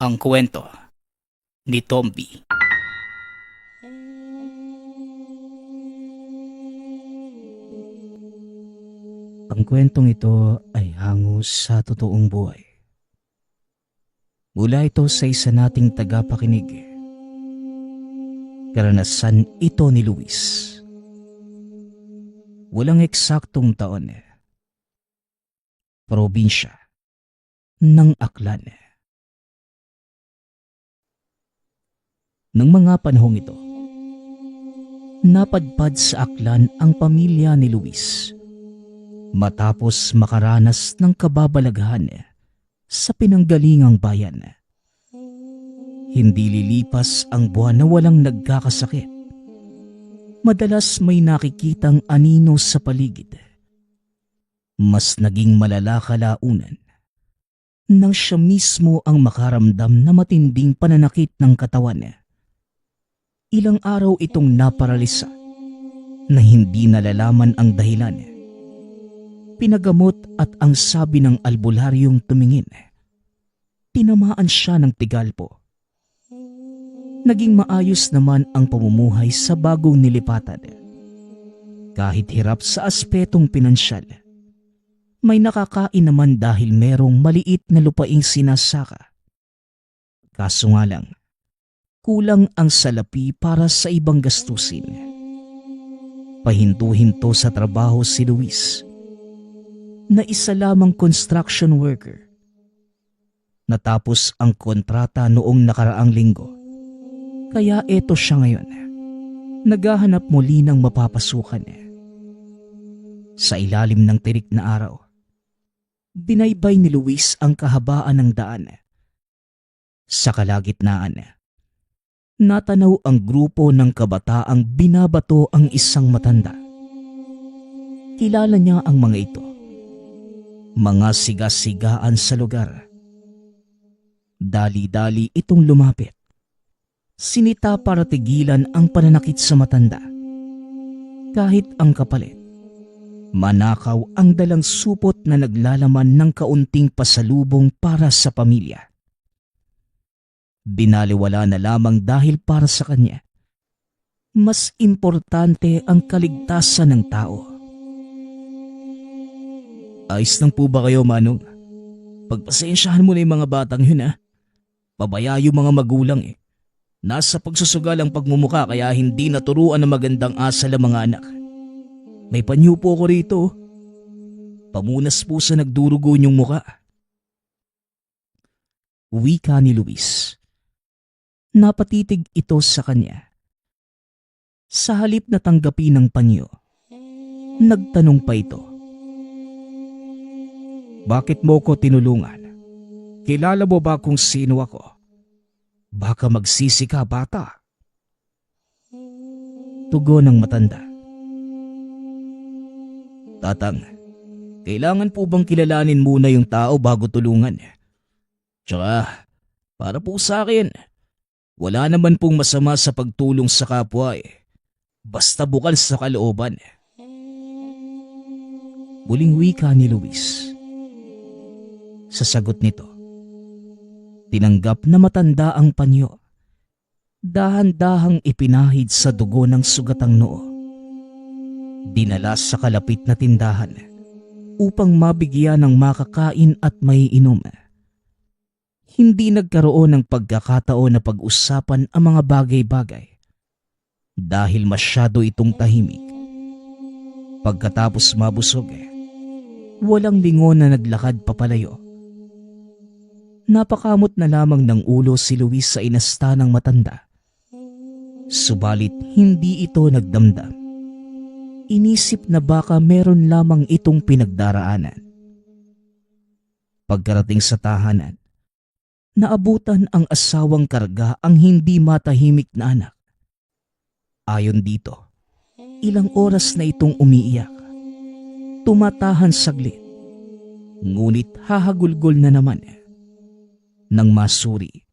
Ang kwento ni Tomby. Ang kwentong ito ay hango sa totoong buhay. Mula ito sa isa nating tagapakinig. Karanasan ito ni Luis. Walang eksaktong taon. Probinsya ng Aklan. Nang mga panahong ito, napadpad sa Aklan ang pamilya ni Luis matapos makaranas ng kababalaghan sa pinanggalingang bayan. Hindi lilipas ang buwan na walang nagkakasakit. Madalas may nakikitang anino sa paligid. Mas naging malala kalaunan nang siya mismo ang makaramdam na matinding pananakit ng katawan. Ilang araw itong naparalisa na hindi nalalaman ang dahilan. Pinagamot at ang sabi ng albularyong tumingin, tinamaan siya ng tigalpo. Naging maayos naman ang pamumuhay sa bagong nilipatan. Kahit hirap sa aspetong pinansyal, may nakakain naman dahil merong maliit na lupaing sinasaka. Kaso nga lang, kulang ang salapi para sa ibang gastusin. Pahinto-hinto sa trabaho si Luis, na isa lamang construction worker. Natapos ang kontrata noong nakaraang linggo, kaya eto siya ngayon, naghahanap muli ng mapapasukan. Sa ilalim ng tirik na araw, binaybay ni Luis ang kahabaan ng daan. Sa kalagitnaan, natanaw ang grupo ng kabataang binabato ang isang matanda. Kilala niya ang mga ito. Mga siga-sigaan sa lugar. Dali-dali itong lumapit. Sinita para tigilan ang pananakit sa matanda. Kahit ang kapalit, manakaw ang dalang supot na naglalaman ng kaunting pasalubong para sa pamilya. Binaliwala na lamang dahil para sa kanya, mas importante ang kaligtasan ng tao. Ayos lang po ba kayo, Manong? Pagpasensyahan mo na yung mga batang yun, ha? Pabaya yung mga magulang eh. Nasa pagsusugal ang pagmumuka kaya hindi naturuan ng magandang asal ang mga anak. May panyo po ko rito. Pamunas po sa nagdurugo niyong muka. Wika ni Luis. Napatitig ito sa kanya. Sa halip na tanggapin ng panyo, nagtanong pa ito. Bakit mo ko tinulungan? Kilala mo ba kung sino ako? Baka magsisi ka, bata. Tugon ng matanda. Tatang, kailangan po bang kilalanin muna yung tao bago tulungan? Tsaka, para po sa akin, wala naman pong masama sa pagtulong sa kapwa eh. Basta bukal sa kalooban. Muling wika ni Luis. Sa sagot nito, tinanggap na matanda ang panyo. Dahan-dahang ipinahid sa dugo ng sugatang noo. Dinala sa kalapit na tindahan upang mabigyan ng makakain at maiinom. Hindi nagkaroon ng pagkakataon na pag-usapan ang mga bagay-bagay dahil masyado itong tahimik. Pagkatapos mabusog, walang lingon na naglakad papalayo. Napakamot na lamang ng ulo si Luis sa inasta ng matanda. Subalit hindi ito nagdamdam. Inisip na baka meron lamang itong pinagdaraanan. Pagkarating sa tahanan, naabutan ang asawang karga ang hindi matahimik na anak. Ayon dito, ilang oras na itong umiiyak. Tumatahan saglit, ngunit hahagulgol na naman. Nang masuri,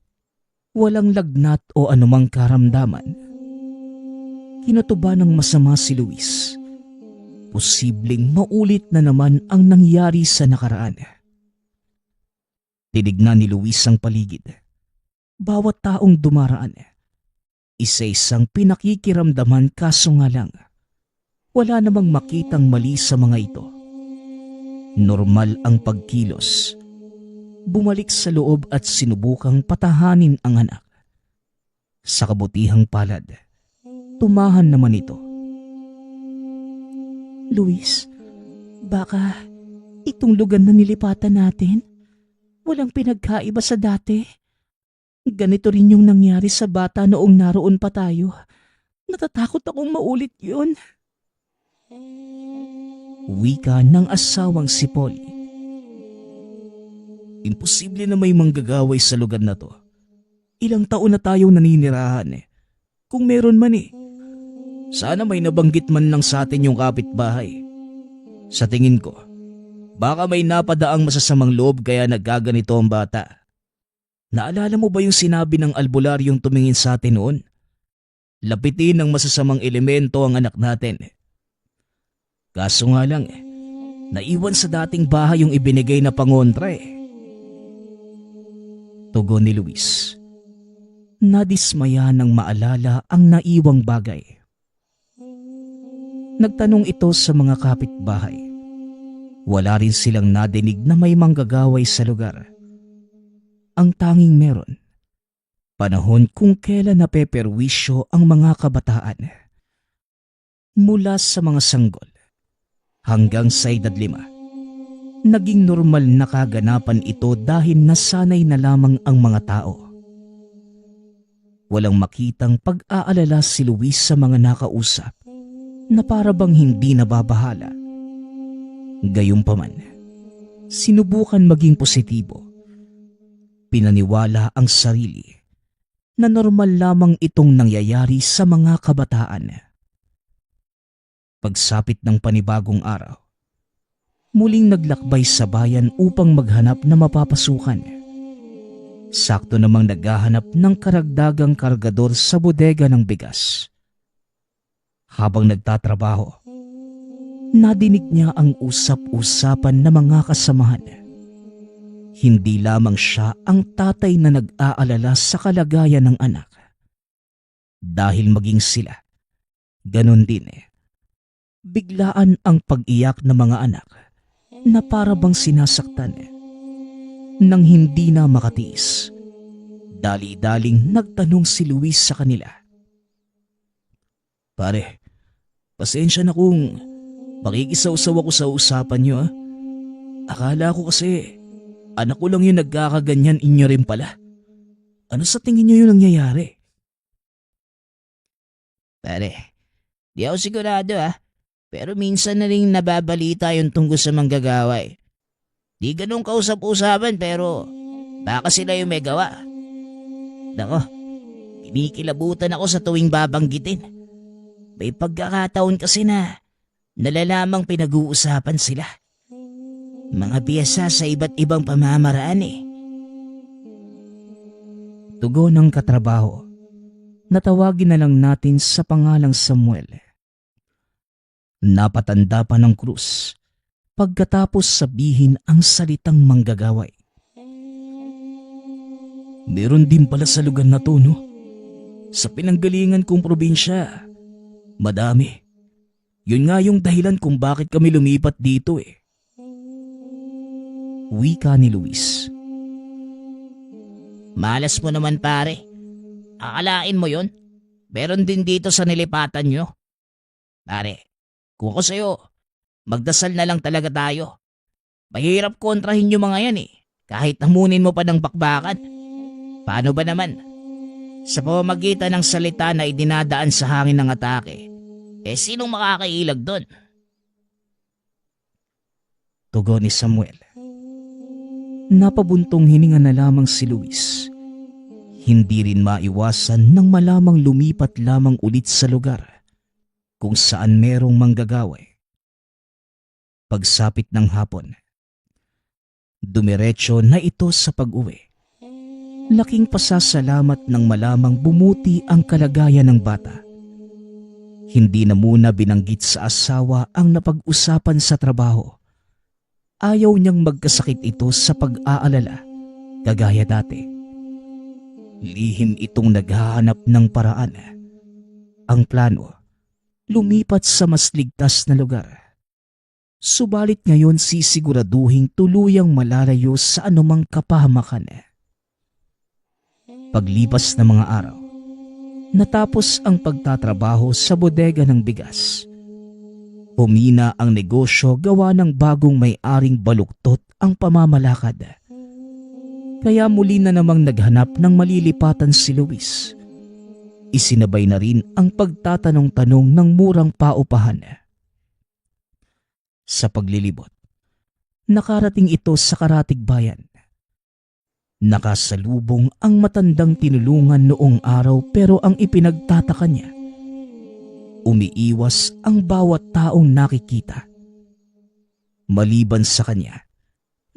walang lagnat o anumang karamdaman. Kinatuba ng masama si Luis. Posibleng maulit na naman ang nangyari sa nakaraan. Tinignan ni Luis ang paligid. Bawat taong dumaraan, isa-isang pinakikiramdaman, kaso nga lang, wala namang makitang mali sa mga ito. Normal ang pagkilos. Bumalik sa loob at sinubukang patahanin ang anak. Sa kabutihang palad, tumahan naman ito. Luis, baka itong lugar na nilipatan natin, walang pinagkaiba sa dati. Ganito rin yung nangyari sa bata noong naroon pa tayo. Natatakot akong maulit yun. Wika ng asawang si Polly. Imposible na may manggagaway sa lugar na to. Ilang taon na tayong naninirahan Kung meron man Sana may nabanggit man lang sa atin yung kapitbahay. Sa tingin ko, baka may napadaang masasamang loob kaya nagkaganito ang bata. Naalala mo ba yung sinabi ng albularyong tumingin sa atin noon? Lapitin ng masasamang elemento ang anak natin. Kaso nga lang naiwan sa dating bahay yung ibinigay na pangontra Tugon ni Luis. Nadismaya nang maalala ang naiwang bagay. Nagtanong ito sa mga kapitbahay. Wala rin silang nadinig na may manggagaway sa lugar. Ang tanging meron, panahon kung kailan napeperwisyo ang mga kabataan. Mula sa mga sanggol hanggang sa edad 5, naging normal na kaganapan ito dahil nasanay na lamang ang mga tao. Walang makitang pag-aalala si Luis sa mga nakausap na para bang hindi nababahala. Gayunpaman, sinubukan maging positibo. Pinaniwala ang sarili na normal lamang itong nangyayari sa mga kabataan. Pagsapit ng panibagong araw, muling naglakbay sa bayan upang maghanap na mapapasukan. Sakto namang naghahanap ng karagdagang kargador sa bodega ng bigas. Habang nagtatrabaho, nadinig niya ang usap-usapan ng mga kasamahan. Hindi lamang siya ang tatay na nag-aalala sa kalagayan ng anak. Dahil maging sila, ganun din biglaan ang pag-iyak ng mga anak na para bang sinasaktan nang hindi na makatiis. Dali-daling nagtanong si Luis sa kanila. Pare, pasensya na kung makikisaw-saw ako sa usapan niyo. Akala ko kasi anak ko lang yung nagkakaganyan, inyo rin pala. Ano sa tingin niyo yung nangyayari? Pare, di ako sigurado pero minsan na rin nababalita yung tungkol sa manggagaway. Di ganun kausap-usapan pero baka sila yung may gawa. Nako, kinikilabutan ako sa tuwing babanggitin. May pagkakataon kasi na nalalamang pinag-uusapan sila. Mga biyasa sa iba't ibang pamamaraan Tugon ng katrabaho. Natawagin na lang natin sa pangalang Samuel. Napatanda pa ng krus pagkatapos sabihin ang salitang manggagaway. Meron din pala sa lugar na to, no? Sa pinanggalingan kong probinsya, madami. Yun nga yung dahilan kung bakit kami lumipat dito Wika ni Luis. Malas mo naman pare. Akalain mo yun? Meron din dito sa nilipatan nyo. Pare, kung ako sa'yo, magdasal na lang talaga tayo. Mahirap kontrahin yung mga yan kahit hamunin mo pa ng bakbakan. Paano ba naman? Sa pamamagitan ng salita na idinadaan sa hangin ng atake, sinong makakailag doon? Tugon ni Samuel. Napabuntong hininga na lamang si Luis. Hindi rin maiwasan nang malamang lumipat lamang ulit sa lugar kung saan merong manggagaway. Pagsapit ng hapon, dumiretso na ito sa pag-uwi. Laking pasasalamat nang malamang bumuti ang kalagayan ng bata. Hindi na muna binanggit sa asawa ang napag-usapan sa trabaho. Ayaw niyang magkasakit ito sa pag-aalala, kagaya dati. Lihim itong naghahanap ng paraan. Ang plano, lumipat sa mas ligtas na lugar. Subalit ngayon sisiguraduhing tuluyang malalayo sa anumang kapahamakan. Paglipas ng mga araw, natapos ang pagtatrabaho sa bodega ng bigas. Humina ang negosyo gawa ng bagong may-aring baluktot ang pamamalakad. Kaya muli na namang naghanap ng malilipatan si Luis. Isinabay na rin ang pagtatanong-tanong ng murang paupahan. Sa paglilibot, nakarating ito sa karatig bayan. Nakasalubong ang matandang tinulungan noong araw pero ang ipinagtataka niya, umiiwas ang bawat taong nakikita. Maliban sa kanya,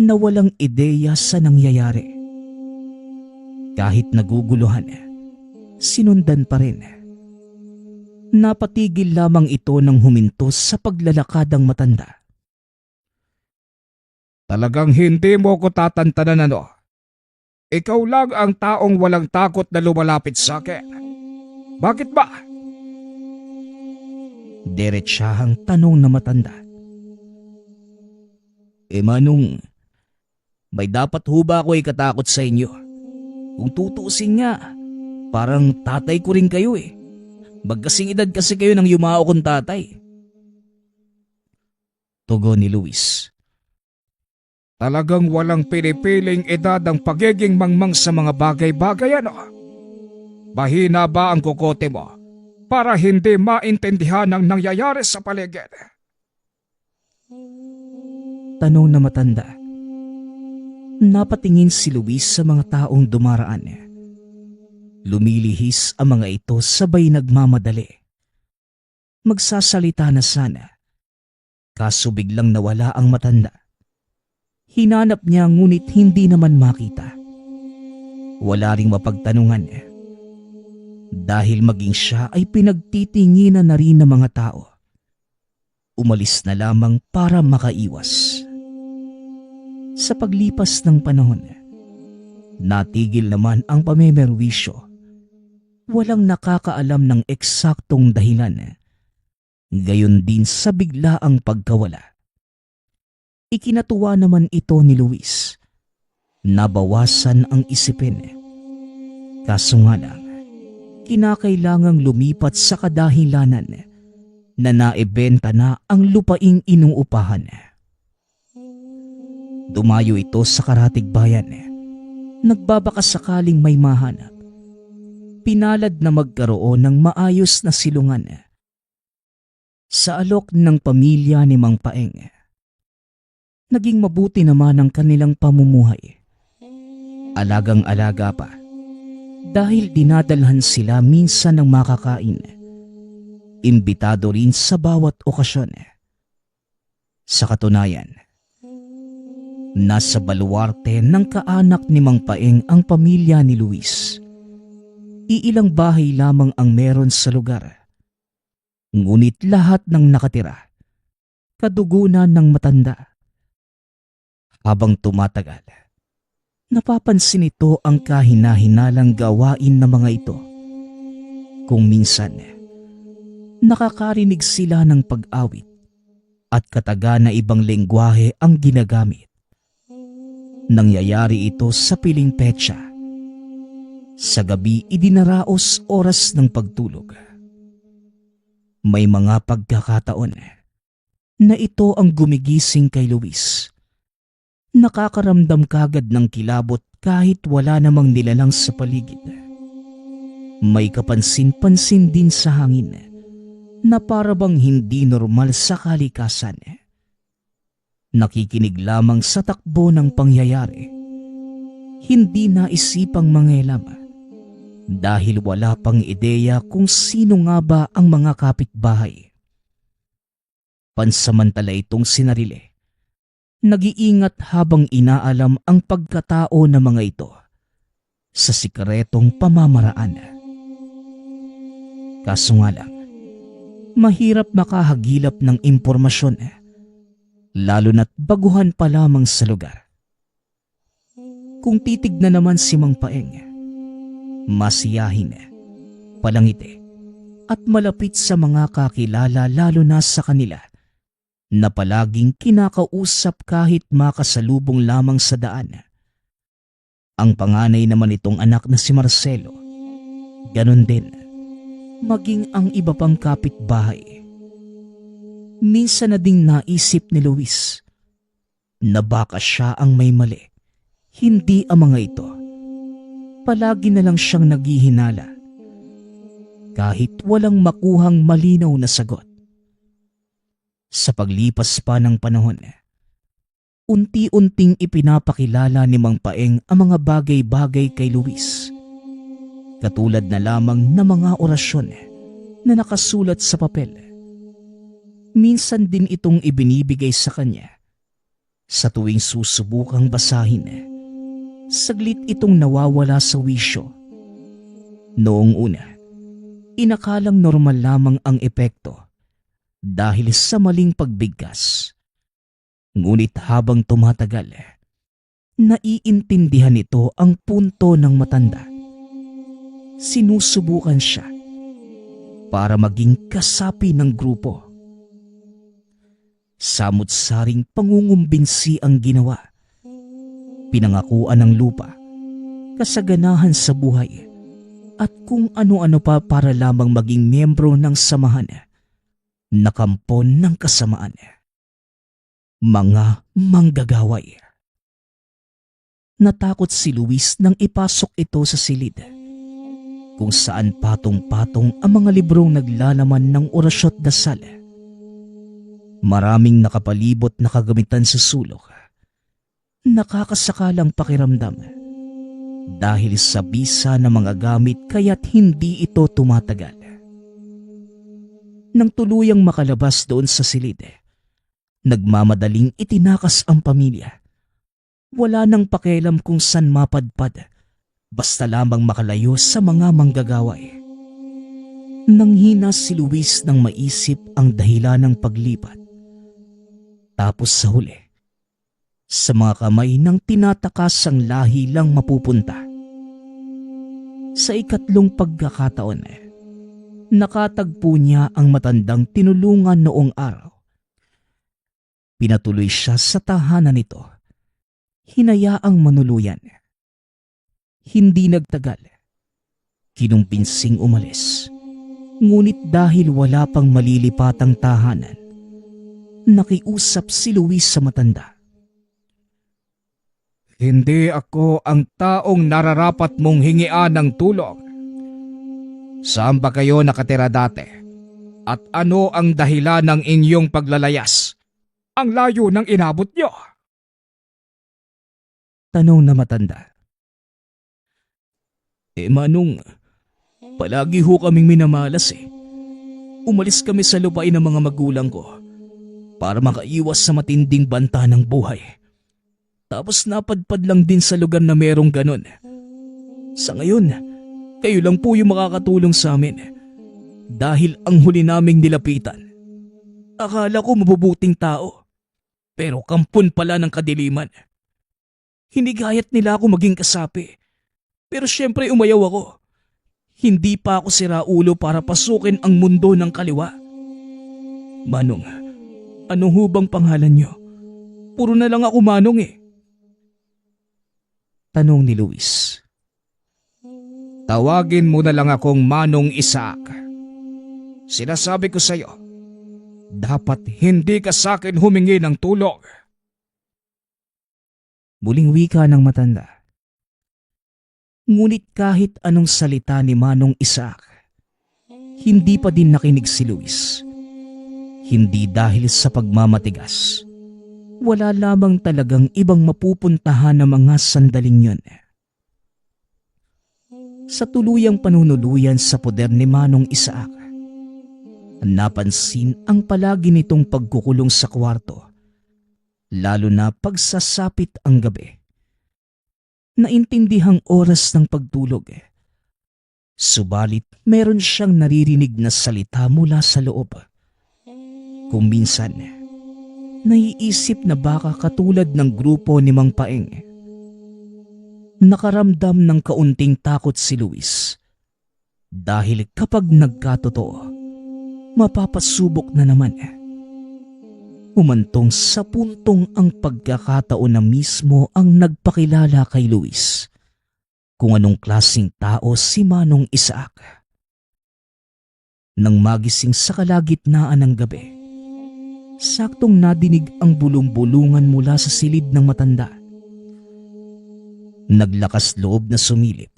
na walang ideya sa nangyayari. Kahit naguguluhan, sinundan pa rin. Napatigil lamang ito nang huminto sa paglalakad ang matanda. Talagang hindi mo ko tatantanan ano? Ikaw lang ang taong walang takot na lumalapit sa akin. Bakit ba? Diretsahang tanong na matanda. Manong, may dapat ho ba ako ikatakot sa inyo? Kung tutuusin nga, parang tatay ko rin kayo eh. Magkasing edad kasi kayo ng yumao kong tatay. Tugon ni Luis. Talagang walang pinipiling edad ang pagiging mangmang sa mga bagay-bagay ano? Mahina ba ang kukote mo para hindi maintindihan ang nangyayari sa paligid? Tanong na matanda. Napatingin si Luis sa mga taong dumaraan. Lumilihis ang mga ito sabay nagmamadali. Magsasalita na sana. Kaso biglang nawala ang matanda. Hinanap niya ngunit hindi naman makita. Wala ring mapagtanungan. Dahil maging siya ay pinagtitinginan na rin ng mga tao. Umalis na lamang para makaiwas. Sa paglipas ng panahon, natigil naman ang pamemerwisyo. Walang nakakaalam ng eksaktong dahilan. Gayon din sa biglaang pagkawala. Ikinatuwa naman ito ni Luis. Nabawasan ang isipin. Kaso nga lang, kinakailangang lumipat sa kadahilanan na naibenta na ang lupaing inuupahan. Dumayo ito sa karatig bayan. Nagbabakasakaling may mahanap. Pinalad na magkaroon ng maayos na silungan. Sa alok ng pamilya ni Mang Paeng, naging mabuti naman ang kanilang pamumuhay. Alagang-alaga pa. Dahil dinadalhan sila minsan ng makakain. Imbitado rin sa bawat okasyon. Sa katunayan, nasa baluarte ng kaanak ni Mang Paeng ang pamilya ni Luis. Iilang bahay lamang ang meron sa lugar. Ngunit lahat ng nakatira, kadugunan ng matanda. Habang tumatagal, napapansin ito ang kahina-hinalang gawain ng mga ito. Kung minsan, nakakarinig sila ng pag-awit at kataga na ibang lengguwahe ang ginagamit. Nangyayari ito sa piling petsa. Sa gabi idinaraos oras ng pagtulog. May mga pagkakataon na ito ang gumigising kay Luis. Nakakaramdam kagad ng kilabot kahit wala namang nilalang sa paligid. May kapansin-pansin din sa hangin na parabang hindi normal sa kalikasan. Nakikinig lamang sa takbo ng pangyayari. Hindi naisipang mangialam dahil wala pang ideya kung sino nga ba ang mga kapitbahay. Pansamantala itong sinarili. Nag-iingat habang inaalam ang pagkatao ng mga ito sa sikretong pamamaraan. Kaso nga lang, mahirap makahagilap ng impormasyon, lalo na't baguhan pa lamang sa lugar. Kung titignan naman si Mang Paeng, Masiyahin, palangiti, at malapit sa mga kakilala lalo na sa kanila na palaging kinakausap kahit makasalubong lamang sa daan. Ang panganay naman itong anak na si Marcelo, ganon din, maging ang iba pang kapitbahay. Minsan na ding naisip ni Luis na baka siya ang may mali, hindi ang mga ito. Palagi na lang siyang naghihinala kahit walang makuhang malinaw na sagot. Sa paglipas pa ng panahon, unti-unting ipinapakilala ni Mang Paeng ang mga bagay-bagay kay Luis. Katulad na lamang ng mga orasyon na nakasulat sa papel. Minsan din itong ibinibigay sa kanya. Sa tuwing susubukang basahin, saglit itong nawawala sa wisyo. Noong una, inakalang normal lamang ang epekto dahil sa maling pagbigkas. Ngunit habang tumatagal, naiintindihan nito ang punto ng matanda. Sinusubukan siya para maging kasapi ng grupo. Samut-saring pangungumbinsi ang ginawa. Pinangakuan ng lupa, kasaganahan sa buhay, at kung ano-ano pa para lamang maging miyembro ng samahan na kampon ng kasamaan. Mga manggagaway. Natakot si Luis nang ipasok ito sa silid, kung saan patong-patong ang mga librong naglalaman ng orasyo't dasal. Maraming nakapalibot na kagamitan sa sulok. Nakakasakalang pakiramdam dahil sa bisa ng mga gamit kaya't hindi ito tumatagal. Nang tuluyang makalabas doon sa silid, nagmamadaling itinakas ang pamilya. Wala nang pakialam kung saan mapadpad, basta lamang makalayo sa mga manggagaway. Nanghina si Luis nang maisip ang dahilan ng paglipat. Tapos sa huli, sa mga kamay ng tinatakasang lahi lang mapupunta. Sa ikatlong pagkakataon, nakatagpo niya ang matandang tinulungan noong araw. Pinatuloy siya sa tahanan nito. Hinayaang manuluyan. Hindi nagtagal. Kinumpinsing umalis. Ngunit dahil wala pang malilipatang tahanan, nakiusap si Luis sa matanda. Hindi ako ang taong nararapat mong hingian ng tulong. Saan ba kayo nakatira dati? At ano ang dahilan ng inyong paglalayas? Ang layo ng inabot niyo. Tanong na matanda. Manong, palagi ho kaming minamalas . Umalis kami sa lupain ng mga magulang ko para makaiwas sa matinding banta ng buhay. Tapos napadpad lang din sa lugar na merong ganon. Sa ngayon, kayo lang po yung makakatulong sa amin. Dahil ang huli naming nilapitan, akala ko mabubuting tao. Pero kampon pala ng kadiliman. Hinigayat nila ako maging kasapi. Pero syempre umayaw ako. Hindi pa ako siraulo para pasukin ang mundo ng kaliwa. Manong, ano ho bang pangalan nyo? Puro na lang ako Manong . Tanong ni Luis. Tawagin mo na lang akong Manong Isaac. Sinasabi ko sa iyo, dapat hindi ka sa akin humingi ng tulong. Muling wika ng matanda. Ngunit kahit anong salita ni Manong Isaac, hindi pa din nakinig si Luis. Hindi dahil sa pagmamatigas. Wala lamang talagang ibang mapupuntahan ng mga sandaling yun. Sa tuluyang panunuluyan sa poder ni Manong Isaac, napansin ang palagi nitong pagkukulong sa kwarto, lalo na pagsasapit ang gabi. Naintindihang oras ng pagtulog. Subalit meron siyang naririnig na salita mula sa loob. Kung minsan, naiisip na baka katulad ng grupo ni Mang Paeng. Nakaramdam ng kaunting takot si Luis. Dahil kapag nagkatotoo, mapapasubok na naman. Humantong sa puntong ang pagkakataon na mismo ang nagpakilala kay Luis kung anong klaseng tao si Manong Isaac. Nang magising sa kalagitnaan ng gabi, saktong nadinig ang bulong-bulungan mula sa silid ng matanda. Naglakas loob na sumilip.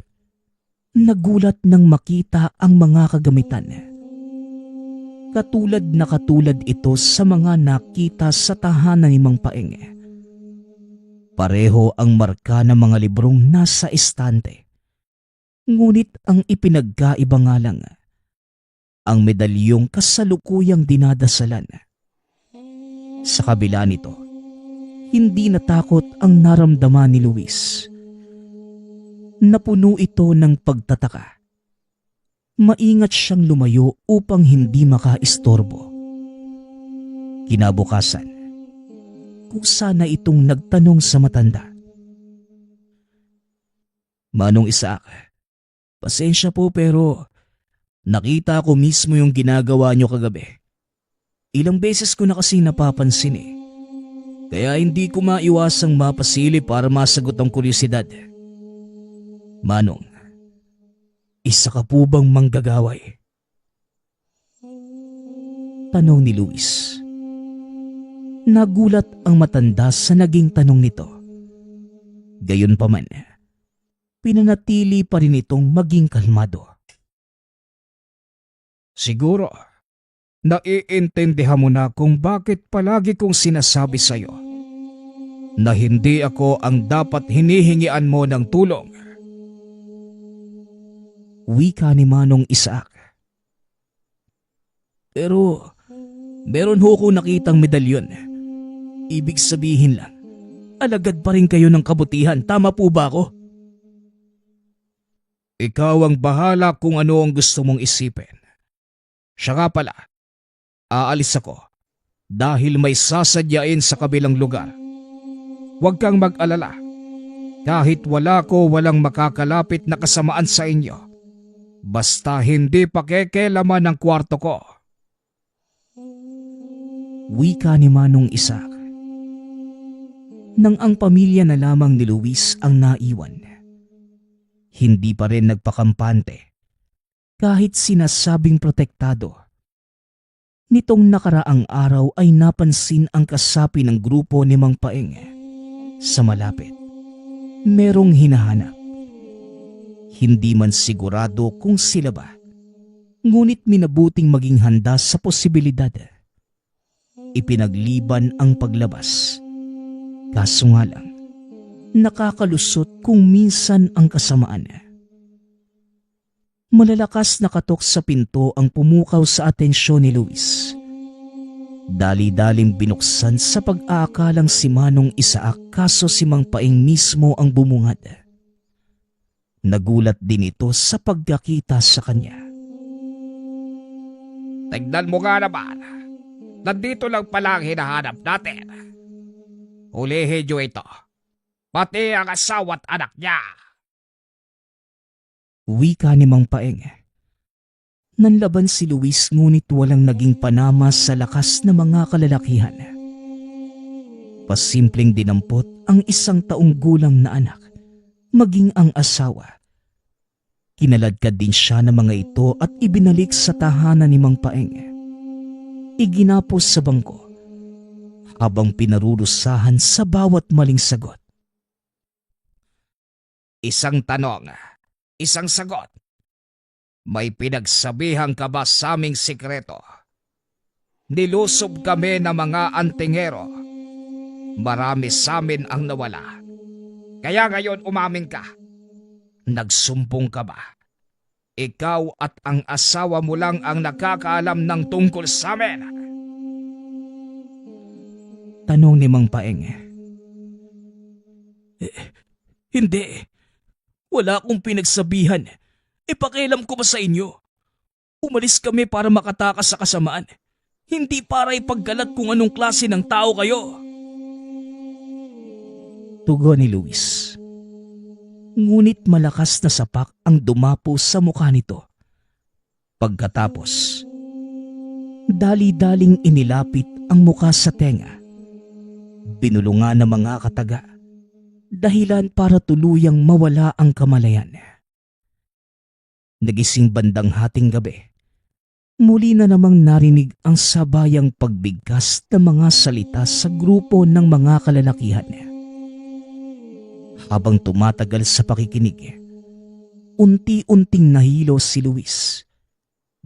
Nagulat nang makita ang mga kagamitan. Katulad na katulad ito sa mga nakita sa tahanan ni Mang Paeng. Pareho ang marka ng mga librong nasa estante. Ngunit ang ipinagkaiba nga lang, ang medalyong kasalukuyang dinadasalan. Sa kabila nito, hindi natakot ang naramdaman ni Luis. Napuno ito ng pagtataka. Maingat siyang lumayo upang hindi makaistorbo. Kinabukasan, kusa na itong nagtanong sa matanda. Manong Isaac, pasensya po pero nakita ko mismo yung ginagawa niyo kagabi. Ilang beses ko na kasi napapansin eh. Kaya hindi ko maiwasang mapasili para masagot ang kuryosidad. Manong, isa ka po bang manggagaway? Tanong ni Luis. Nagulat ang matanda sa naging tanong nito. Gayunpaman, pinanatili pa rin itong maging kalmado. Siguro, naiintindihan mo na kung bakit palagi kong sinasabi sa'yo na hindi ako ang dapat hinihingian mo ng tulong. Wika ni Manong Isaac. Pero, meron ho ko nakitang medalyon. Ibig sabihin lang, alagad pa rin kayo ng kabutihan. Tama po ba ako? Ikaw ang bahala kung ano ang gusto mong isipin. Siya nga pala, aalis ako dahil may sasadyain sa kabilang lugar. Huwag kang mag-alala. Kahit wala ko, walang makakalapit na kasamaan sa inyo. Basta hindi pakikelaman ng kwarto ko. Wika ni Manong Isaac. Nang ang pamilya na lamang ni Luis ang naiwan, hindi pa rin nagpakampante kahit sinasabing protektado. Nitong nakaraang araw ay napansin ang kasapi ng grupo ni Mang Paeng. Sa malapit, merong hinahanap. Hindi man sigurado kung sila ba, ngunit minabuting maging handa sa posibilidad. Ipinagliban ang paglabas. Kaso nga lang, nakakalusot kung minsan ang kasamaan. Malalakas na katok sa pinto ang pumukaw sa atensyon ni Luis. Dali-daling binuksan sa pag-aakalang si Manong Isaac, kaso si Mang Paeng mismo ang bumungad. Nagulat din ito sa pagkakita sa kanya. Tignan mo nga naman. Nandito lang pala ang hinahanap natin. Hulihin niyo ito. Pati ang asawa at anak niya. Wika ni Mang Paeng. Nanlaban si Luis ngunit walang naging panama sa lakas ng mga kalalakihan. Pasimpleng dinampot ang isang taong gulang na anak, maging ang asawa. Kinaladkad din siya ng mga ito at ibinalik sa tahanan ni Mang Paeng. Iginapos sa bangko habang pinarurusahan sa bawat maling sagot. Isang tanong, isang sagot. May pinagsabihan ka ba sa aming sikreto? Nilusob kami ng mga antingero. Marami sa amin ang nawala. Kaya ngayon umamin ka. Nagsumbong ka ba? Ikaw at ang asawa mo lang ang nakakaalam ng tungkol sa amin. Tanong ni Mang Paeng. Hindi. Wala akong pinagsabihan. Ipakialam ko ba sa inyo? Umalis kami para makatakas sa kasamaan. Hindi para ipagkalat kung anong klase ng tao kayo. Tugon ni Luis. ngunit malakas na sapak ang dumapo sa mukha nito. Pagkatapos, dali-daling inilapit ang mukha sa tenga. Binulungan ng mga kataga, dahilan para tuluyang mawala ang kamalayan. Nagising bandang hating gabi, muli na namang narinig ang sabayang pagbigkas ng mga salita sa grupo ng mga kalalakihan. Habang tumatagal sa pakikinig, unti-unting nahilo si Luis.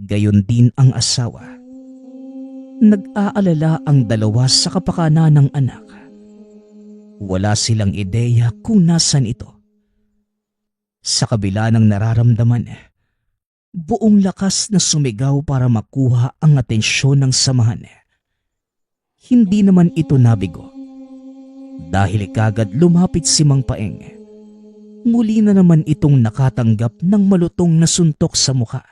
Gayon din ang asawa. Nag-aalala ang dalawa sa kapakanan ng anak. Wala silang ideya kung nasan ito. Sa kabila ng nararamdaman, buong lakas na sumigaw para makuha ang atensyon ng samahan. Hindi naman ito nabigo. Dahil kagad lumapit si Mang Paeng. Muli na naman itong nakatanggap ng malutong na suntok sa mukha.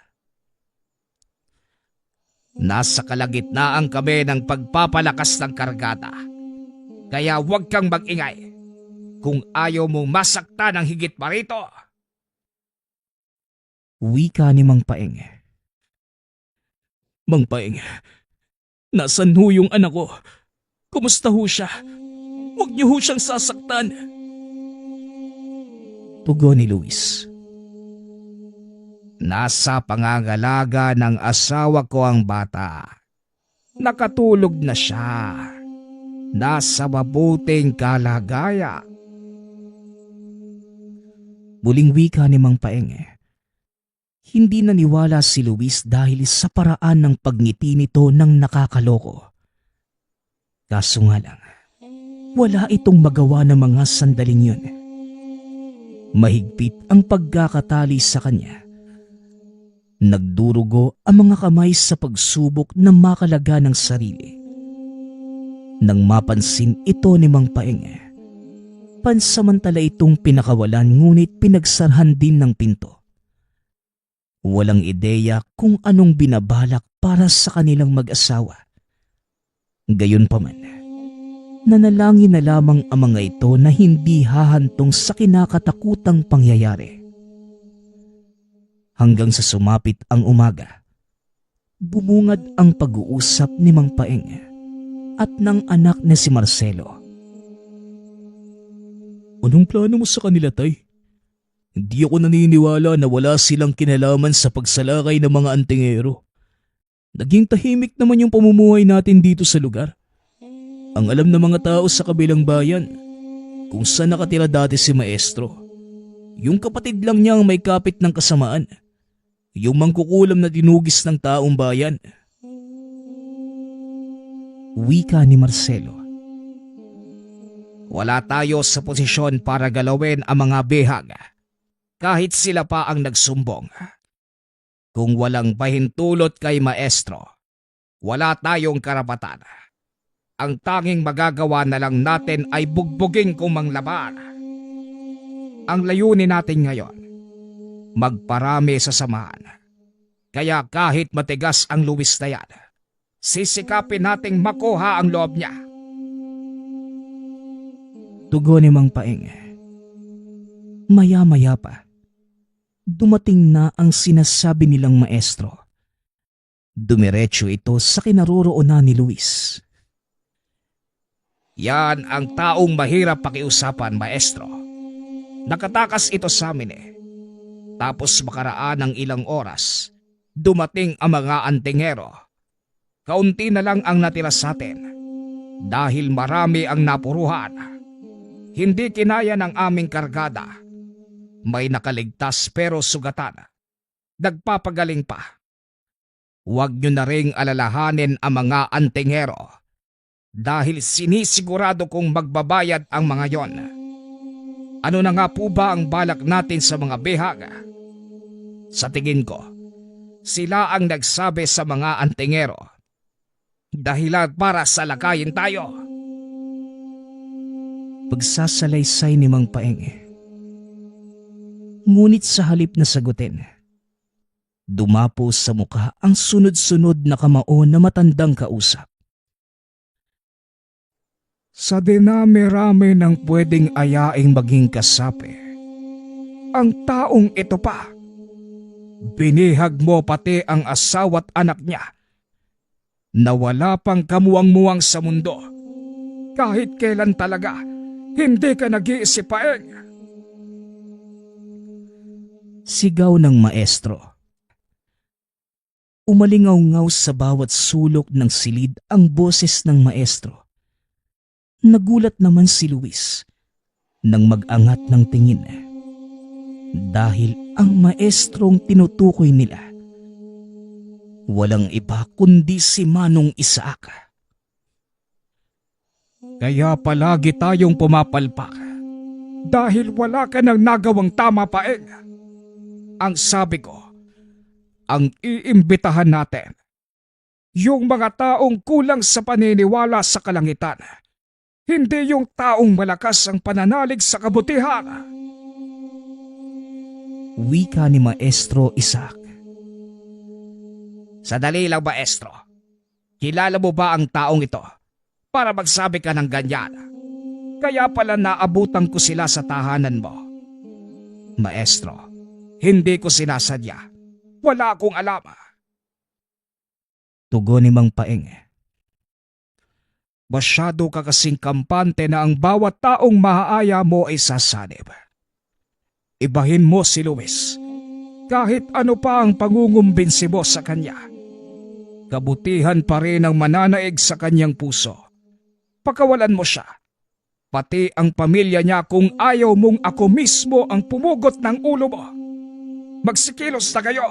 Nasa kalagitnaan kami ng pagpapalakas ng kargada. Kaya huwag kang mag-ingay kung ayaw mong masaktan ng higit pa rito. Wika ni Mang Paeng. Mang Paeng, nasan ho yung anak ko? Kumusta ho siya? Huwag niyo ho siyang sasaktan. Tugon ni Luis. Nasa pangangalaga ng asawa ko ang bata. Nakatulog na siya. Nasa mabuting kalagayan. Muling wika ni Mang Paeng. Hindi naniwala si Luis dahil sa paraan ng pagngiti nito ng nakakaloko. Kaso nga lang, wala itong magawa ng mga sandaling yun. Mahigpit ang pagkakatali sa kanya. Nagdurugo ang mga kamay sa pagsubok na makalaga ng sarili. Nang mapansin ito ni Mang Paeng, pansamantala itong pinakawalan ngunit pinagsarhan din ng pinto. Walang ideya kung anong binabalak para sa kanilang mag-asawa. Gayunpaman, nanalangin na lamang ang mga ito na hindi hahantong sa kinakatakutang pangyayari. Hanggang sa sumapit ang umaga, bumungad ang pag-uusap ni Mang Paeng at ng anak na si Marcelo. Anong plano mo sa kanila, tay? Hindi ako naniniwala na wala silang kinalaman sa pagsalakay ng mga antingero. Naging tahimik naman yung pamumuhay natin dito sa lugar. Ang alam ng mga tao sa kabilang bayan kung saan nakatira dati si Maestro. Yung kapatid lang niya ang may kapit ng kasamaan. Yung mangkukulam na dinugis ng taong bayan. Wika ni Marcelo. Wala tayo sa posisyon para galawin ang mga bihag. Kahit sila pa ang nagsumbong. Kung walang pahintulot kay Maestro, wala tayong karapatan. Ang tanging magagawa na lang natin ay bugbugin kung manglaban. Ang layunin natin ngayon, magparami sa samahan. Kaya kahit matigas ang Luis na yan, sisikapin nating makuha ang loob niya. Tugon ni Mang Paeng. Maya-maya pa, dumating na ang sinasabi nilang Maestro. Dumiretso ito sa kinaroroonan ni Luis. Yan ang taong mahirap pakiusapan, Maestro. Nakatakas ito sa amin eh. Tapos makaraan ng ilang oras, dumating ang mga antingero. Kaunti na lang ang natira sa atin. Dahil marami ang napuruhan. Hindi kinaya ng aming kargada. May nakaligtas pero sugatan. Nagpapagaling pa. Huwag nyo na ring alalahanin ang mga antingero. Dahil sinisigurado kong magbabayad ang mga yon. Ano na nga po ba ang balak natin sa mga bihag? Sa tingin ko, sila ang nagsabi sa mga antingero. Dahilan para salakayin tayo. Pagsasalaysay ni Mang Paeng. Ngunit sa halip na sagutin, dumapo sa mukha ang sunod-sunod na kamao na matandang kausap. Sa dinami-rami ng pwedeng ayaing maging kasapi, ang taong ito pa. Binihag mo pati ang asawa't anak niya na wala pang kamuwang-muwang sa mundo. Kahit kailan talaga, hindi ka nag-iisip, Paeng. Sigaw ng maestro. Umalingaw-ngaw sa bawat sulok ng silid ang boses ng maestro. Nagulat naman si Luis nang mag-angat ng tingin dahil ang maestrong tinutukoy nila walang iba kundi si Manong Isaac. Kaya palagi tayong pumapalpak dahil wala ka nang nagawang tama, Paeng. Ang sabi ko, ang iimbitahan natin, yung mga taong kulang sa paniniwala sa kalangitan, hindi yung taong malakas ang pananalig sa kabutihan. Wika ni Maestro Isaac. Sadali lang, maestro. Kilala mo ba ang taong ito para magsabi ka ng ganyan? Kaya pala naabutan ko sila sa tahanan mo. Maestro, hindi ko sinasadya. Wala akong alam. Tugon ni Mang Paeng. Masyado ka kasing kampante na ang bawat taong maaaya mo ay sasanib. Ibahin mo si Luis. Kahit ano pa ang pangungumbinsi mo sa kanya, kabutihan pa rin ang mananaig sa kanyang puso. Pakawalan mo siya, pati ang pamilya niya kung ayaw mong ako mismo ang pumugot ng ulo mo. Magsikilos na kayo!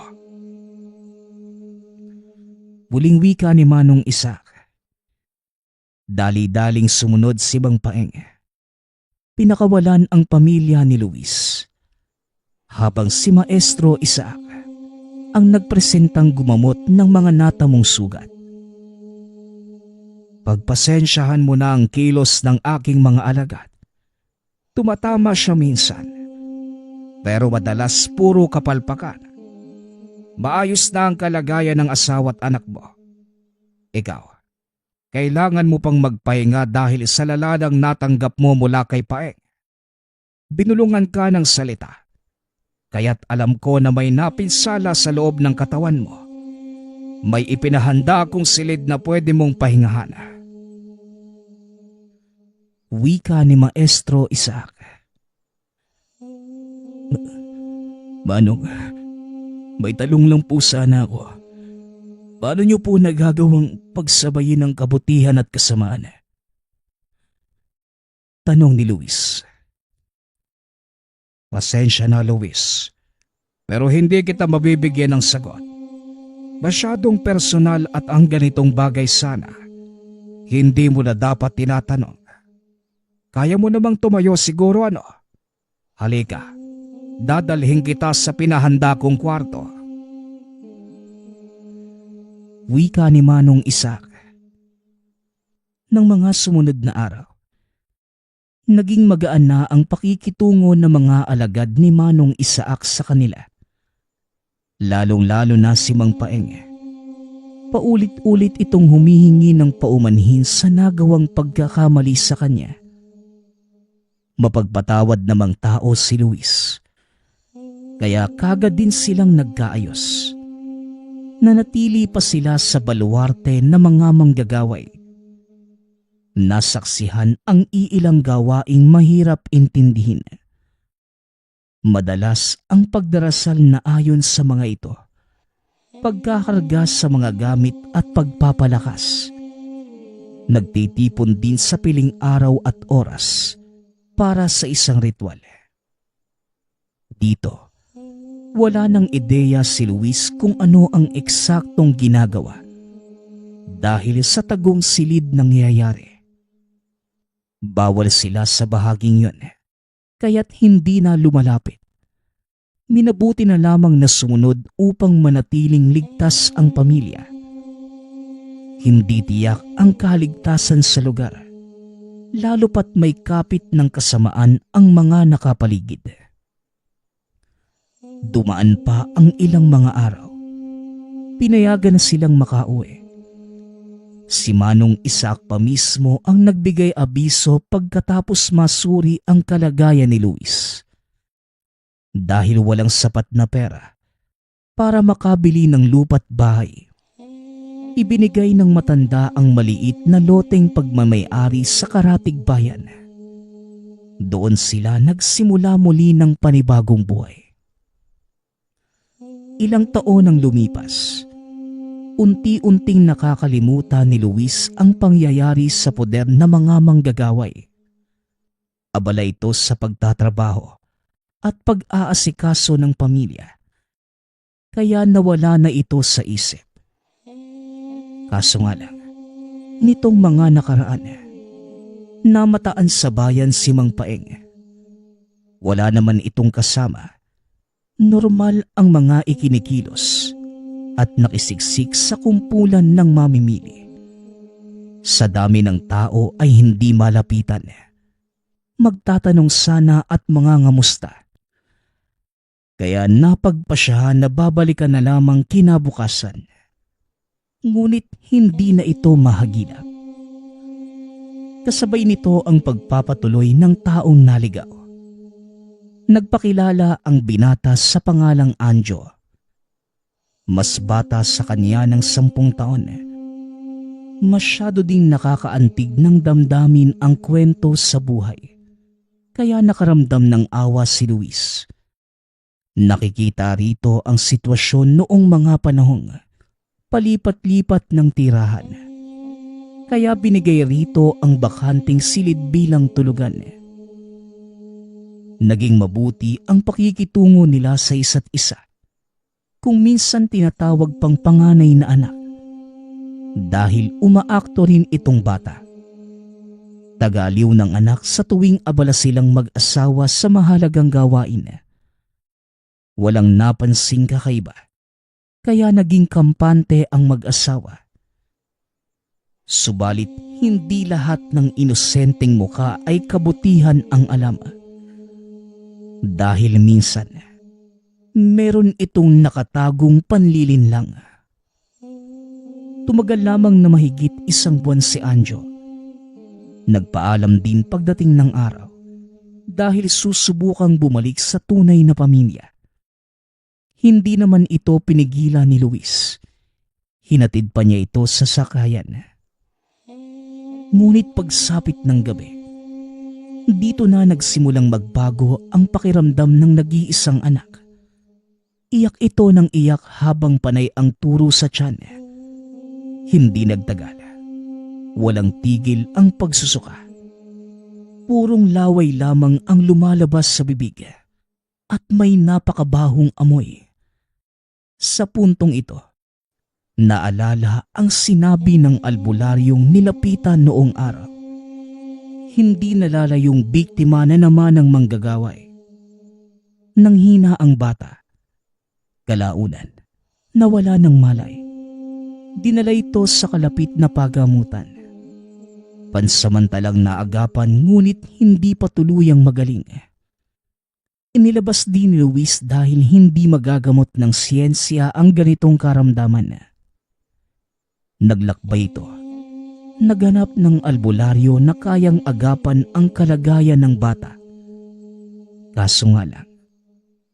Muling wika ni Manong Isaac. Dali-daling sumunod si Mang Paeng. Pinakawalan ang pamilya ni Luis, habang si Maestro Isaac ang nagpresentang gumamot ng mga natamong sugat. Pagpasensyahan mo na ang kilos ng aking mga alagad. Tumatama siya minsan, pero madalas puro kapalpakan. Maayos na ang kalagayan ng asawa't anak mo. Ikaw, kailangan mo pang magpahinga dahil sa laladang natanggap mo mula kay Paeng. Binulungan ka ng salita, kaya't alam ko na may napinsala sa loob ng katawan mo. May ipinahanda akong silid na pwede mong pahingahan. Wika ni Maestro Isaac. Manong, may talong lang po sana ako. Paano niyo po nagagawang pagsabayin ng kabutihan at kasamaan? Tanong ni Luis. Pasensya na, Luis, pero hindi kita mabibigyan ng sagot. Masyadong personal at ang ganitong bagay sana, hindi mo na dapat tinatanong. Kaya mo namang tumayo siguro, ano? Halika, dadalhin kita sa pinahanda kong kwarto. Wika ni Manong Isaac. Nang mga sumunod na araw, naging magaan na ang pakikitungo ng mga alagad ni Manong Isaac sa kanila. Lalong-lalo na si Mang Paeng. Paulit-ulit itong humihingi ng paumanhin sa nagawang pagkakamali sa kanya. Mapagpatawad namang tao si Luis, kaya kagad din silang nagkaayos. Nanatili pa sila sa baluarte ng mga manggagaway. Nasaksihan ang iilang gawaing mahirap intindihin. Madalas ang pagdarasal na ayon sa mga ito, pagkakarga sa mga gamit at pagpapalakas. Nagtitipon din sa piling araw at oras para sa isang ritual. Dito, wala nang ideya si Luis kung ano ang eksaktong ginagawa dahil sa tagong silid nangyayari. Bawal sila sa bahaging yun, kaya't hindi na lumalapit. Minabuti na lamang na sumunod upang manatiling ligtas ang pamilya. Hindi tiyak ang kaligtasan sa lugar, lalo pat may kapit ng kasamaan ang mga nakapaligid. Dumaan pa ang ilang mga araw. Pinayagan na silang makauwi. Si Manong Isaac pa mismo ang nagbigay abiso pagkatapos masuri ang kalagayan ni Luis. Dahil walang sapat na pera para makabili ng lupa't bahay, ibinigay ng matanda ang maliit na loteng pagmamay-ari sa karatig bayan. Doon sila nagsimula muli ng panibagong buhay. Ilang taon ang lumipas. Unti-unting nakakalimutan ni Luis ang pangyayari sa poder ng mga manggagaway. Abala ito sa pagtatrabaho at pag-aasikaso ng pamilya. Kaya nawala na ito sa isip. Kaso nga lang, nitong mga nakaraan, namataan sa bayan si Mang Paeng. Wala naman itong kasama. Normal ang mga ikinikilos at nakisiksik sa kumpulan ng mamimili. Sa dami ng tao ay hindi malapitan. Magtatanong sana at mga ngamusta. Kaya napagpasyahan na babalikan na lamang kinabukasan. Ngunit hindi na ito mahagilap. Kasabay nito ang pagpapatuloy ng taong naligaw. Nagpakilala ang binata sa pangalang Anjo. Mas bata sa kanya ng 10 taon. Masyado ding nakakaantig ng damdamin ang kwento sa buhay. Kaya nakaramdam ng awa si Luis. Nakikita rito ang sitwasyon noong mga panahong palipat-lipat ng tirahan. Kaya binigay rito ang bakanting silid bilang tulugan. Naging mabuti ang pakikitungo nila sa isa't isa. Kung minsan tinatawag pang panganay na anak. Dahil umaakto rin itong bata. Tagaliw ng anak sa tuwing abala silang mag-asawa sa mahalagang gawain. Walang napansing kakaiba, kaya naging kampante ang mag-asawa. Subalit hindi lahat ng inosenteng muka ay kabutihan ang alam. Dahil minsan, meron itong nakatagong panlilinlang. Tumagal lamang na mahigit 1 buwan si Anjo. Nagpaalam din pagdating ng araw dahil susubukang bumalik sa tunay na pamilya. Hindi naman ito pinigilan ni Luis. Hinatid pa niya ito sa sakayan. Ngunit pagsapit ng gabi, dito na nagsimulang magbago ang pakiramdam ng nag-iisang anak. Iyak ito ng iyak habang panay ang turo sa tiyan. Hindi nagtagal. Walang tigil ang pagsusuka. Purong laway lamang ang lumalabas sa bibig at may napakabahong amoy. Sa puntong ito, naalala ang sinabi ng albularyong nilapitan noong araw. Hindi nalalayong biktima na naman ng manggagaway. Nanghina ang bata. Kalaunan, nawala ng malay. Dinala ito sa kalapit na pagamutan. Pansamantalang naagapan ngunit hindi pa tuluyang magaling. Inilabas din ni Luis dahil hindi magagamot ng siyensya ang ganitong karamdaman. Naglakbay ito. Naghanap ng albularyo na kayang agapan ang kalagayan ng bata. Kaso nga lang,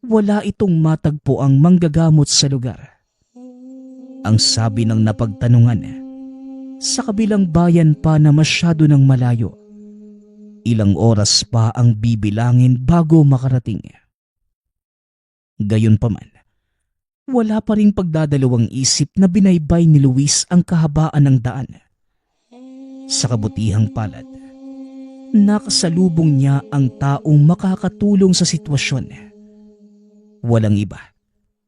wala itong matagpo ang manggagamot sa lugar. Ang sabi ng napagtanungan, sa kabilang bayan pa na masyado ng malayo. Ilang oras pa ang bibilangin bago makarating. Gayunpaman, wala pa ring pagdadalawang isip na binaybay ni Luis ang kahabaan ng daan. Sa kabutihang palad, nakasalubong niya ang taong makakatulong sa sitwasyon. Walang iba,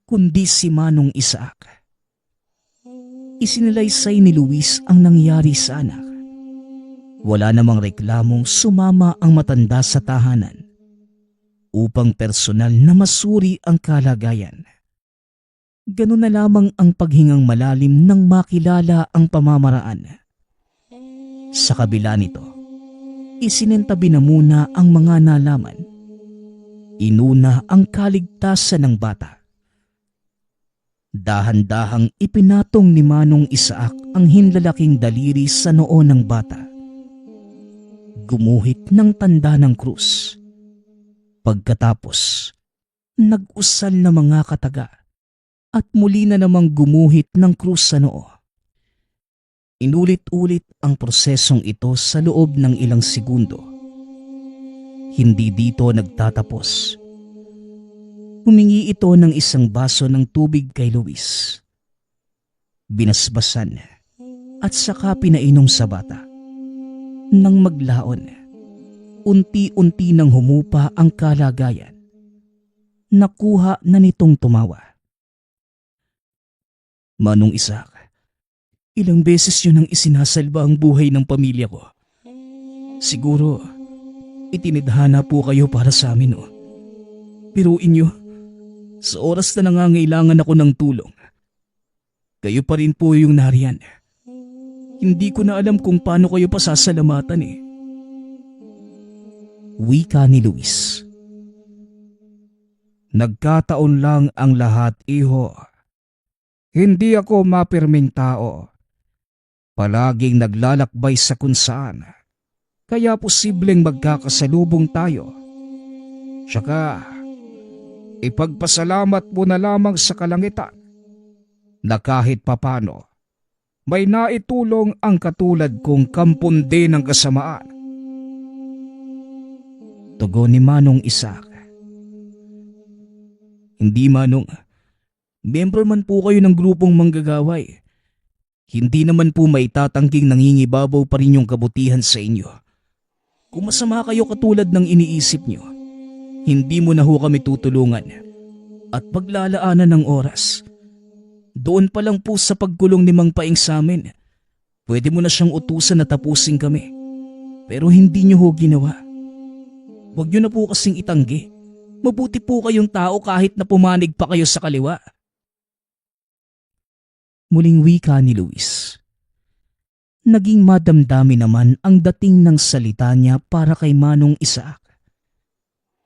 kundi si Manong Isaac. Isinalaysay ni Luis ang nangyari sa anak. Wala namang reklamong sumama ang matanda sa tahanan upang personal na masuri ang kalagayan. Ganun na lamang ang paghingang malalim nang makilala ang pamamaraan. Sa kabila nito, isinentabi na muna ang mga nalaman. Inuna ang kaligtasan ng bata. Dahan-dahang ipinatong ni Manong Isaac ang hinlalaking daliri sa noo ng bata. Gumuhit ng tanda ng krus. Pagkatapos, Nag-usal na mga kataga at muli na namang gumuhit ng krus sa noo. Inulit-ulit ang prosesong ito sa loob ng ilang segundo. Hindi dito nagtatapos. Humingi ito ng isang baso ng tubig kay Luis. Binasbasan at saka pinainom sa bata. Nang maglaon, unti-unti nang humupa ang kalagayan. Nakuha na nitong tumawa. Manong Isaac, ilang beses yun ang isinasalba ang buhay ng pamilya ko. Siguro, itinidhana po kayo para sa amin, oh. Biruin nyo, sa oras na nangangailangan ako ng tulong, kayo pa rin po yung nariyan. Hindi ko na alam kung paano kayo pasasalamatan eh. Wika ni Luis. Nagkataon lang ang lahat, iho. Hindi ako mapirming tao. Palaging naglalakbay sa kung saan. Kaya posibleng magkakasalubong tayo. Tsaka, ipagpasalamat mo na lamang sa kalangitan na kahit papano may naitulong ang katulad kong kampundi ng kasamaan. Tugon ni Manong Isaac. Hindi, Manong. Miyembro man po kayo ng grupong manggagaway. Hindi naman po maitatangking nangingibabaw pa rin yung kabutihan sa inyo. Kung masama kayo katulad ng iniisip nyo, hindi mo na ho kami tutulungan. At paglalaanan ng oras, doon pa lang po sa pagkulong ni Mang Paing sa amin, pwede mo na siyang utusan na tapusin kami. Pero hindi nyo ho ginawa. Huwag nyo na po kasing itanggi. Mabuti po kayong tao kahit na pumanig pa kayo sa kaliwa. Muling wika ni Luis. Naging madamdami naman ang dating ng salita niya para kay Manong Isaac.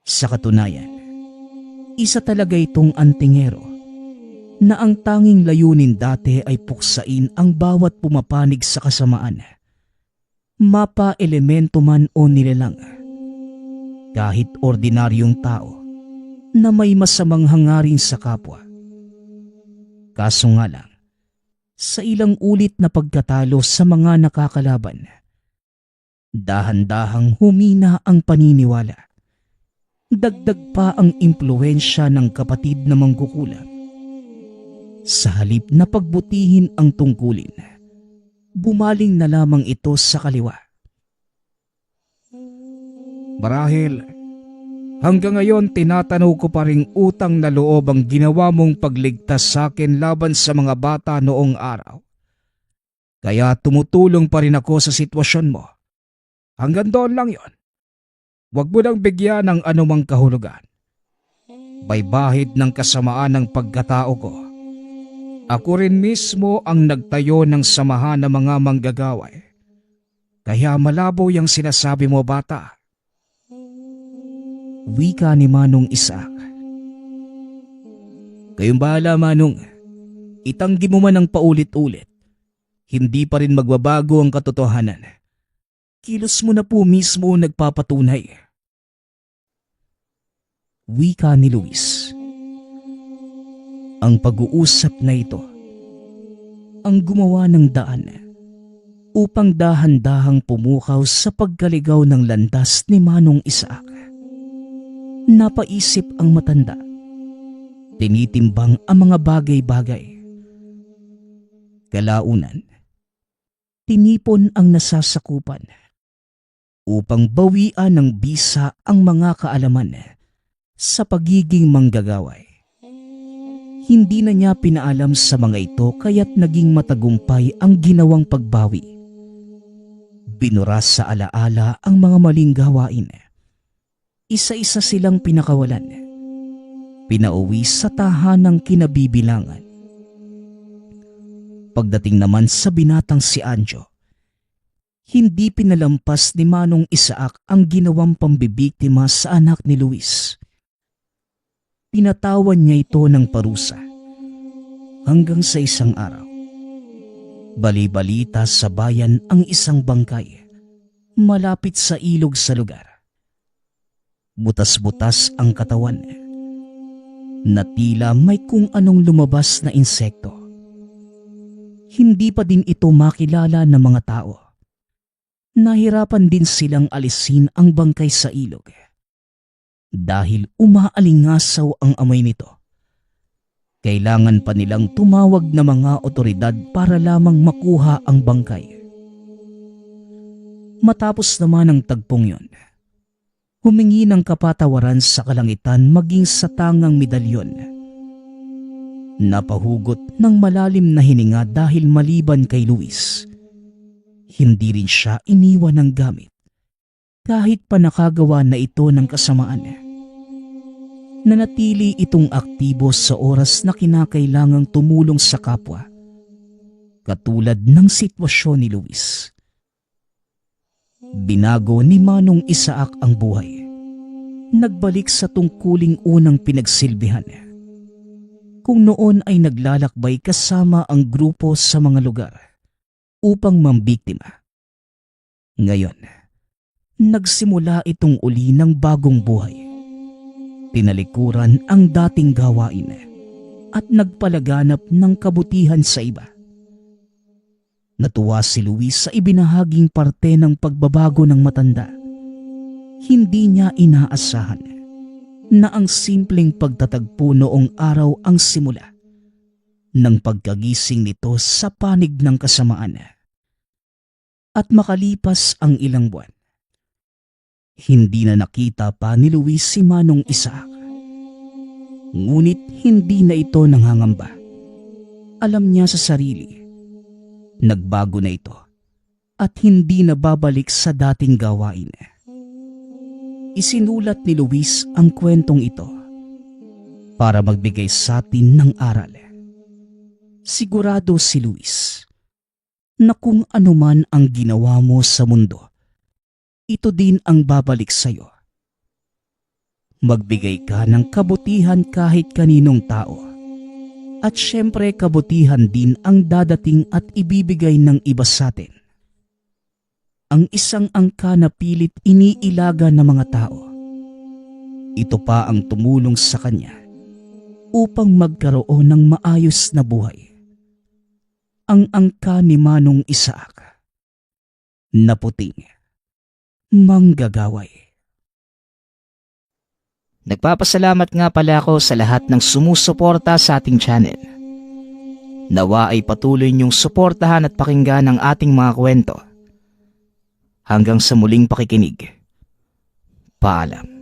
Sa katunayan, isa talaga itong antingero na ang tanging layunin dati ay puksain ang bawat pumapanig sa kasamaan. Mapa elemento man o nilalang. Kahit ordinaryong tao na may masamang hangarin sa kapwa. Kaso nga lang, sa ilang ulit na pagkatalo sa mga nakakalaban, dahan-dahang humina ang paniniwala. Dagdag pa ang impluwensya ng kapatid na mangkukulam. Sa halip na pagbutihin ang tungkulin, bumaling na lamang ito sa kaliwa. Marahil, hanggang ngayon tinatanaw ko pa ring utang na loob ang ginawa mong pagligtas sa akin laban sa mga bata noong araw. Kaya tumutulong pa rin ako sa sitwasyon mo. Hanggang doon lang yon. Huwag mo nang bigyan ng anumang kahulugan. Baybahid ng kasamaan ng pagkatao ko. Ako rin mismo ang nagtayo ng samahan ng mga manggagaway. Kaya malabo yung sinasabi mo, bata. Wika ni Manong Isaac. Kayong bahala, Manong. Itanggi mo man ang paulit-ulit. Hindi pa rin magbabago ang katotohanan. Kilos mo na po mismo nagpapatunay. Wika ni Luis. Ang pag-uusap na ito ang gumawa ng daan upang dahan-dahang pumukaw sa pagkaligaw ng landas ni Manong Isaac. Napaisip ang matanda. Tinitimbang ang mga bagay-bagay. Kalaunan, tinipon ang nasasakupan upang bawian ng bisa ang mga kaalaman sa pagiging manggagaway. Hindi na niya pinaalam sa mga ito kaya't naging matagumpay ang ginawang pagbawi. Binura sa alaala ang mga maling gawain. Isa-isa silang pinakawalan. Pinauwi sa tahanang kinabibilangan. Pagdating naman sa binatang si Anjo, hindi pinalampas ni Manong Isaac ang ginawang pambibiktima sa anak ni Luis. Pinatawan niya ito ng parusa hanggang sa isang araw. Bali-balita sa bayan ang isang bangkay malapit sa ilog sa lugar. Butas-butas ang katawan na tila may kung anong lumabas na insekto. Hindi pa din ito makilala ng mga tao. Nahirapan din silang alisin ang bangkay sa ilog dahil umaalingasaw ang amoy nito. Kailangan pa nilang tumawag na mga otoridad para lamang makuha ang bangkay. Matapos naman ang tagpong yon, humingi ng kapatawaran sa kalangitan maging sa tangang medalyon. Napahugot ng malalim na hininga dahil maliban kay Luis, hindi rin siya iniwan ng gamit kahit pa nakagawa na ito ng kasamaan. Nanatili itong aktibo sa oras na kinakailangang tumulong sa kapwa, katulad ng sitwasyon ni Luis. Binago ni Manong Isaac ang buhay. Nagbalik sa tungkuling unang pinagsilbihan. Kung noon ay naglalakbay kasama ang grupo sa mga lugar upang mambiktima, ngayon, nagsimula itong uli ng bagong buhay. Tinalikuran ang dating gawain at nagpalaganap ng kabutihan sa iba. Natuwa si Luis sa ibinahaging parte ng pagbabago ng matanda. Hindi niya inaasahan na ang simpleng pagtatagpo noong araw ang simula ng pagkagising nito sa panig ng kasamaan. At makalipas ang ilang buwan, hindi na nakita pa ni Luis si Manong Isaac. Ngunit hindi na ito nangangamba. Alam niya sa sarili, nagbago na ito at hindi na babalik sa dating gawain. Isinulat ni Luis ang kwentong ito para magbigay sa atin ng aral. Sigurado si Luis na kung anuman ang ginawa mo sa mundo, ito din ang babalik sa iyo. Magbigay ka ng kabutihan kahit kaninong tao. At syempre kabutihan din ang dadating at ibibigay ng iba sa atin. Ang isang angka na pilit iniilaga ng mga tao. Ito pa ang tumulong sa kanya upang magkaroon ng maayos na buhay. Ang angka ni Manong Isaac na puting manggagaway. Nagpapasalamat nga pala ako sa lahat ng sumusuporta sa ating channel. Nawa ay patuloy niyong suportahan at pakinggan ang ating mga kwento. Hanggang sa muling pakikinig. Paalam.